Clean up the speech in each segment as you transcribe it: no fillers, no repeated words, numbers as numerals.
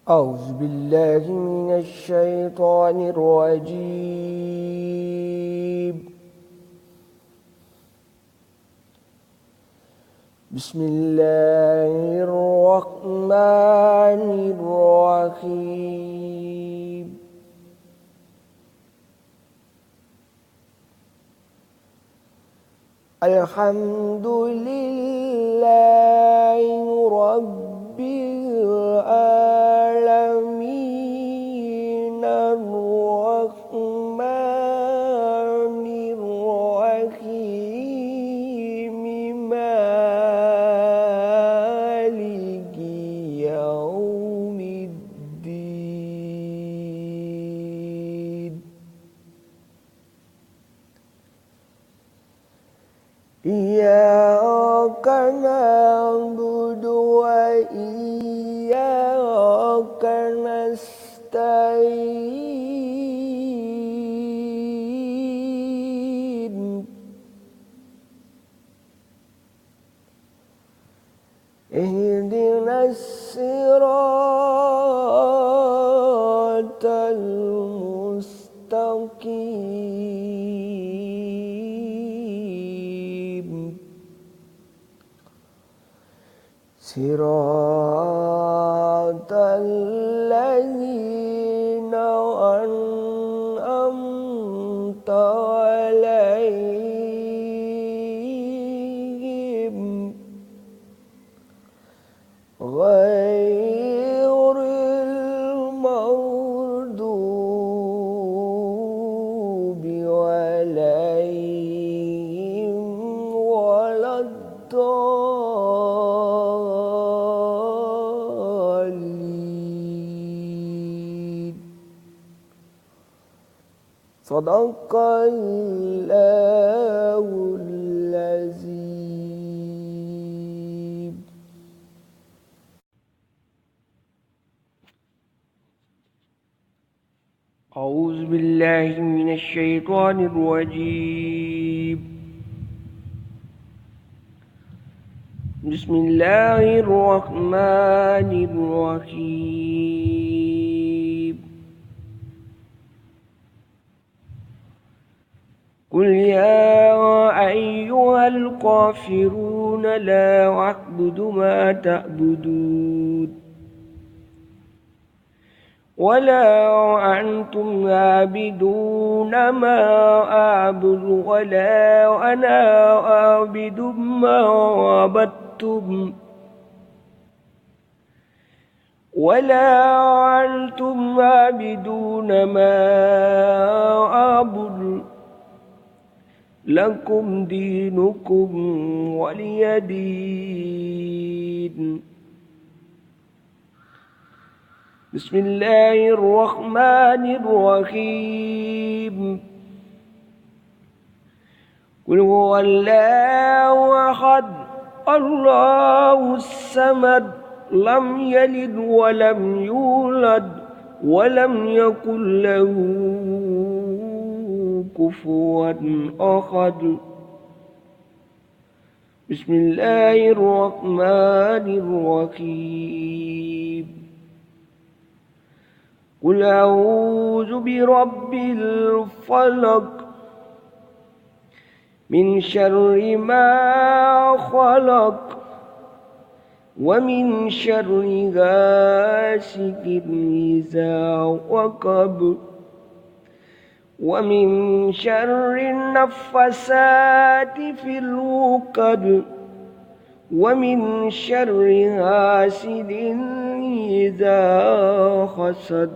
أعوذ بالله من الشيطان الرجيم. بسم الله الرحمن الرحيم. الحمد لله رب العالمين الرحمن الرحيم مالك يوم الدين. إياك نعبد وإياك نستعين. اهدنا الصراط المستقيم، صراط الذين أنعمت عليهم غير المغضوب عليهم ولا الضالين. صدق الله العظيم. أعوذ بالله من الشيطان الرجيم. بسم الله الرحمن الرحيم. قل يا أيها الكافرون لا أعبد ما تعبدون ولا أنتم عابدون ما أعبد ولا أنا عابد ما عبدتم ولا أنتم عابدون ما أعبد لكم دينكم ولي دين. بسم الله الرحمن الرحيم. قل هو الله أحد الله الصمد لم يلد ولم يولد ولم يكن له كفوا أحد. بسم الله الرحمن الرحيم. قل أعوذ برب الفلق من شر ما خلق ومن شر غاسق إذا وقب ومن شر النفاسات في العقد ومن شر حاسد إذا حسد.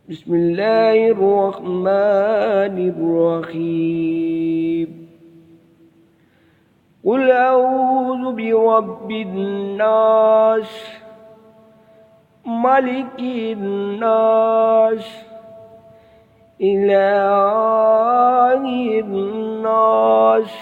بسم الله الرحمن الرحيم. قل أعوذ برب الناس ملك الناس إله الناس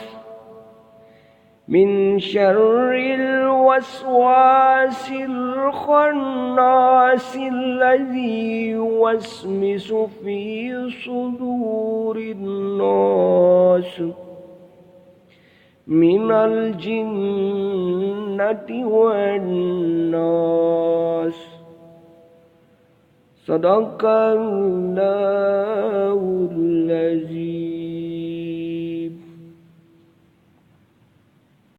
من شر الوسواس الخناس الذي يوسوس في صدور الناس من الجنة والناس. صدق الله العظيم.